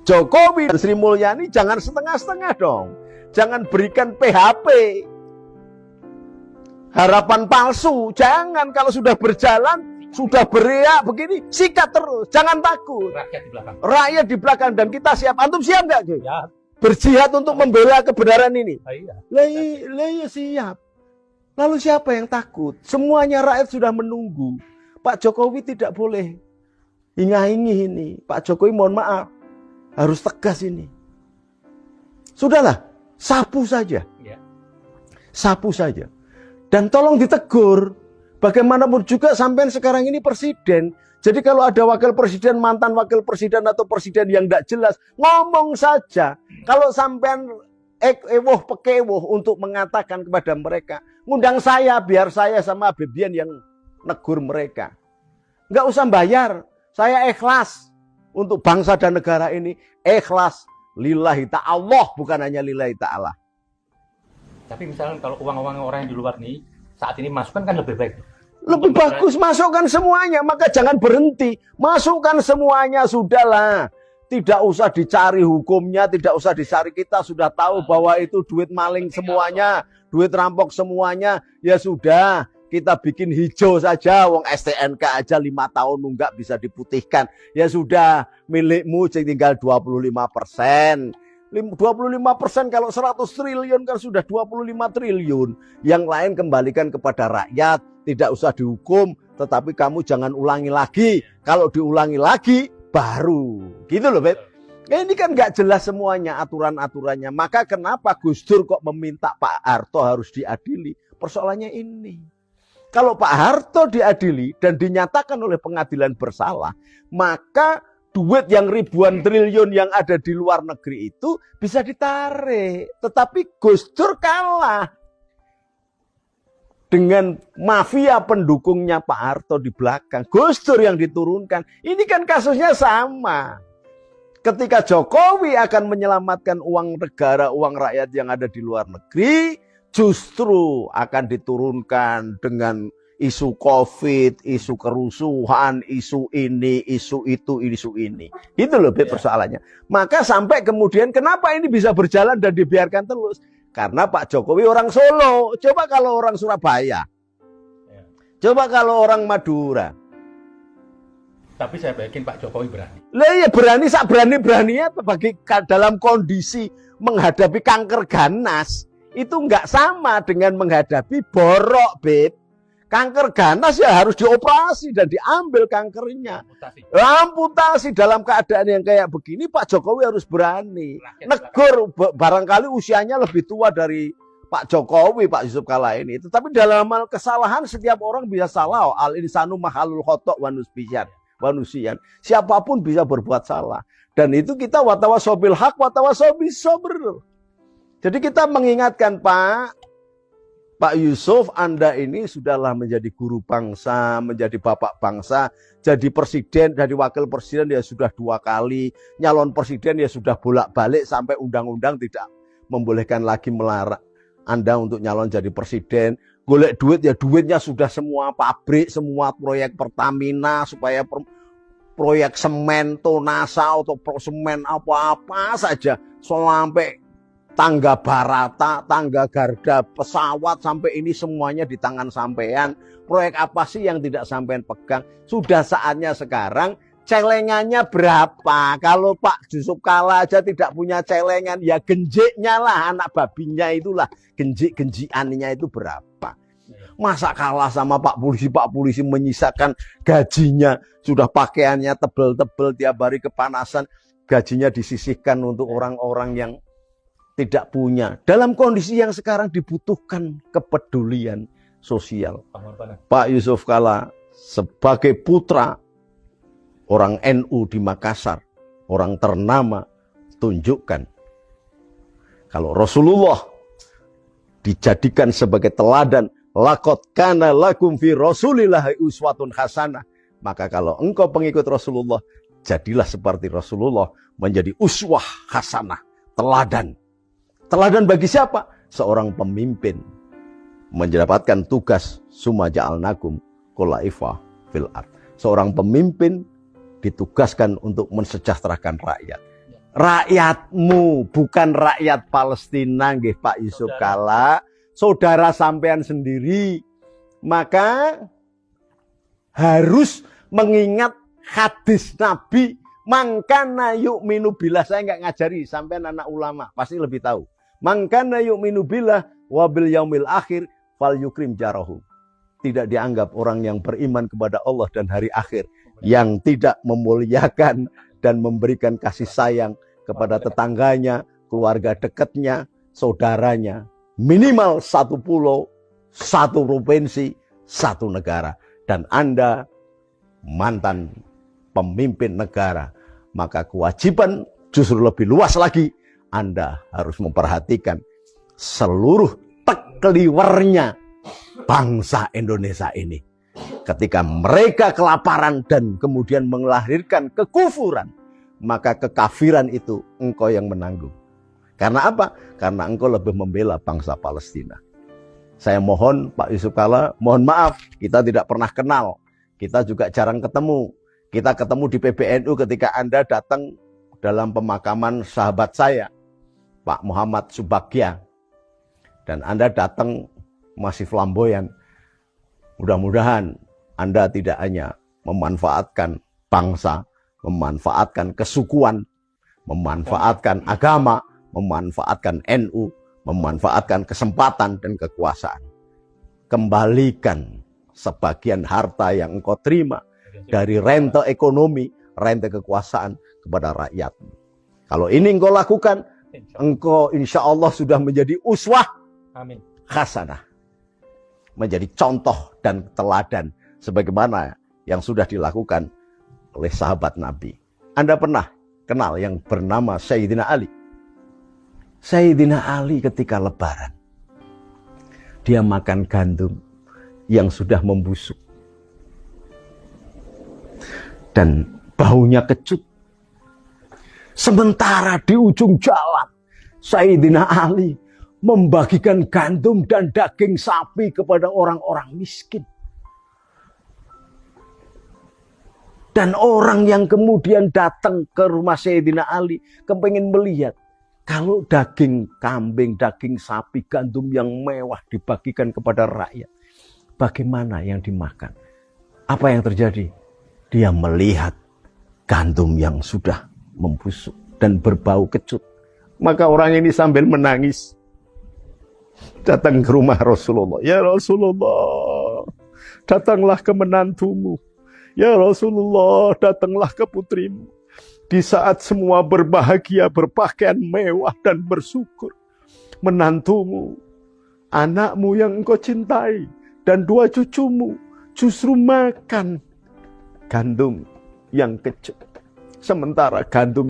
Jokowi dan Sri Mulyani jangan setengah-setengah dong. Jangan berikan PHP, harapan palsu. Jangan, kalau sudah berjalan, sudah beriak begini, sikat terus. Jangan takut. Rakyat di belakang. Rakyat di belakang dan kita siap. Antum siap nggak, Joy? Ya. Berjihad untuk membela kebenaran ini. Iya. Lah siap. Lalu siapa yang takut? Semuanya rakyat sudah menunggu. Pak Jokowi tidak boleh ingah-ingih ini. Pak Jokowi mohon maaf, harus tegas ini. Sudahlah, sapu saja. Ya. Sapu saja. Dan tolong ditegur. Bagaimanapun juga sampai sekarang ini presiden. Jadi kalau ada wakil presiden, mantan wakil presiden atau presiden yang tidak jelas, ngomong saja. Kalau sampean ewoh pekewoh untuk mengatakan kepada mereka, ngundang saya biar saya sama Bebian yang negur mereka. Nggak usah bayar. Saya ikhlas untuk bangsa dan negara ini. Ikhlas lillahi ta'ala, bukan hanya lillahi ta'ala. Tapi misalnya kalau uang-uang orang yang di luar nih, saat ini masukkan kan lebih baik. Lebih bagus masukkan semuanya, maka jangan berhenti. Masukkan semuanya, sudahlah. Tidak usah dicari hukumnya, tidak usah dicari. Kita sudah tahu bahwa itu duit maling semuanya, duit rampok semuanya. Ya sudah, kita bikin hijau saja. Wong STNK aja 5 tahun nunggak bisa diputihkan. Ya sudah, milikmu tinggal 25%. 25% kalau 100 triliun kan sudah 25 triliun. Yang lain kembalikan kepada rakyat. Tidak usah dihukum, tetapi kamu jangan ulangi lagi. Kalau diulangi lagi, baru. Gitu loh, Beb. Ini kan nggak jelas semuanya aturan-aturannya. Maka kenapa Gus Dur kok meminta Pak Harto harus diadili? Persoalannya ini. Kalau Pak Harto diadili dan dinyatakan oleh pengadilan bersalah, maka duit yang ribuan triliun yang ada di luar negeri itu bisa ditarik. Tetapi Gus Dur kalah dengan mafia pendukungnya Pak Harto di belakang. Gus Dur yang diturunkan. Ini kan kasusnya sama. Ketika Jokowi akan menyelamatkan uang negara, uang rakyat yang ada di luar negeri, justru akan diturunkan dengan isu COVID, isu kerusuhan, isu ini, isu itu, isu ini. Itu loh persoalannya. Maka sampai kemudian kenapa ini bisa berjalan dan dibiarkan terus? Karena Pak Jokowi orang Solo. Coba kalau orang Surabaya. Coba kalau orang Madura. Tapi saya yakin Pak Jokowi berani. Lah ya berani, sak berani-beraninya bagi dalam kondisi menghadapi kanker ganas. Itu nggak sama dengan menghadapi borok, Beb. Kanker ganas ya harus dioperasi dan diambil kankernya. Amputasi dalam keadaan yang kayak begini Pak Jokowi harus berani. Negur barangkali usianya lebih tua dari Pak Jokowi, Pak Yusuf Kala ini. Tetapi dalam hal kesalahan setiap orang bisa salah. Al insanu mahalul khotok wa nusiyan. Siapapun bisa berbuat salah. Dan itu kita watawasobil haq watawasobil sabr. Jadi kita mengingatkan Pak Yusuf, Anda ini sudahlah menjadi guru bangsa, menjadi bapak bangsa, jadi presiden, jadi wakil presiden ya sudah 2 kali, nyalon presiden ya sudah bolak-balik sampai undang-undang tidak membolehkan lagi melarang Anda untuk nyalon jadi presiden. Golek duit ya duitnya sudah semua pabrik, semua proyek Pertamina, supaya proyek semen, Tonasa, atau semen apa-apa saja, sampai tangga Barata, tangga Garda, pesawat, sampai ini semuanya di tangan sampean. Proyek apa sih yang tidak sampean pegang? Sudah saatnya sekarang celengannya berapa? Kalau Pak Yusuf Kala aja tidak punya celengan, ya genjiknya lah, anak babinya itulah, genjik-genjiannya itu berapa? Masa kalah sama Pak polisi menyisakan gajinya, sudah pakaiannya tebel-tebel tiap hari kepanasan, gajinya disisihkan untuk orang-orang yang tidak punya. Dalam kondisi yang sekarang dibutuhkan kepedulian sosial. Pak Yusuf Kala sebagai putra orang NU di Makassar, orang ternama, tunjukkan kalau Rasulullah dijadikan sebagai teladan, laqad kana lakum fi Rasulillahi uswatun hasanah. Maka kalau engkau pengikut Rasulullah, jadilah seperti Rasulullah, menjadi uswah hasanah, teladan. Teladan bagi siapa? Seorang pemimpin mendapatkan tugas summa ja'alnakum khulaifa fil ard. Seorang pemimpin ditugaskan untuk mensejahterakan rakyat. rakyatmu, bukan rakyat Palestina, nggih Pak Yusuf Kalla, saudara sampean sendiri. Maka harus mengingat hadis Nabi, mangkana yu'minu billah. Saya nggak ngajari, sampean anak ulama pasti lebih tahu. Mangkana yu'minu billah wabil yaumil akhir fal yukrim jarahu. Tidak dianggap orang yang beriman kepada Allah dan hari akhir yang tidak memuliakan dan memberikan kasih sayang kepada tetangganya, keluarga dekatnya, saudaranya. Minimal satu pulau, satu provinsi, satu negara. Dan Anda mantan pemimpin negara, maka kewajiban justru lebih luas lagi. Anda harus memperhatikan seluruh tekliwernya bangsa Indonesia ini. Ketika mereka kelaparan dan kemudian melahirkan kekufuran, maka kekafiran itu engkau yang menanggung. Karena apa? Karena engkau lebih membela bangsa Palestina. Saya mohon Pak Yusuf Kalla, mohon maaf, kita tidak pernah kenal. Kita juga jarang ketemu. Kita ketemu di PBNU ketika Anda datang dalam pemakaman sahabat saya, Pak Muhammad Subagya. Dan Anda datang masih flamboyan. Mudah-mudahan Anda tidak hanya memanfaatkan bangsa, memanfaatkan kesukuan, memanfaatkan agama, memanfaatkan NU, memanfaatkan kesempatan dan kekuasaan. Kembalikan sebagian harta yang engkau terima dari rente ekonomi, rente kekuasaan kepada rakyatmu. Kalau ini engkau lakukan, engkau insya Allah sudah menjadi uswah hasanah. Menjadi contoh dan teladan sebagaimana yang sudah dilakukan oleh sahabat Nabi. Anda pernah kenal yang bernama Sayyidina Ali? Sayyidina Ali ketika lebaran, dia makan gandum yang sudah membusuk dan baunya kecut. Sementara di ujung jalan, Sayyidina Ali membagikan gandum dan daging sapi kepada orang-orang miskin. Dan orang yang kemudian datang ke rumah Sayyidina Ali kepengen melihat, kalau daging kambing, daging sapi, gandum yang mewah dibagikan kepada rakyat, bagaimana yang dimakan? Apa yang terjadi? Dia melihat gandum yang sudah membusuk dan berbau kecut. Maka orang ini sambil menangis datang ke rumah Rasulullah. Ya Rasulullah, datanglah ke menantumu. Ya Rasulullah, datanglah ke putrimu. Di saat semua berbahagia, berpakaian mewah dan bersyukur, menantumu, anakmu yang engkau cintai, dan 2 cucumu justru makan gandum yang kecut. Sementara gandum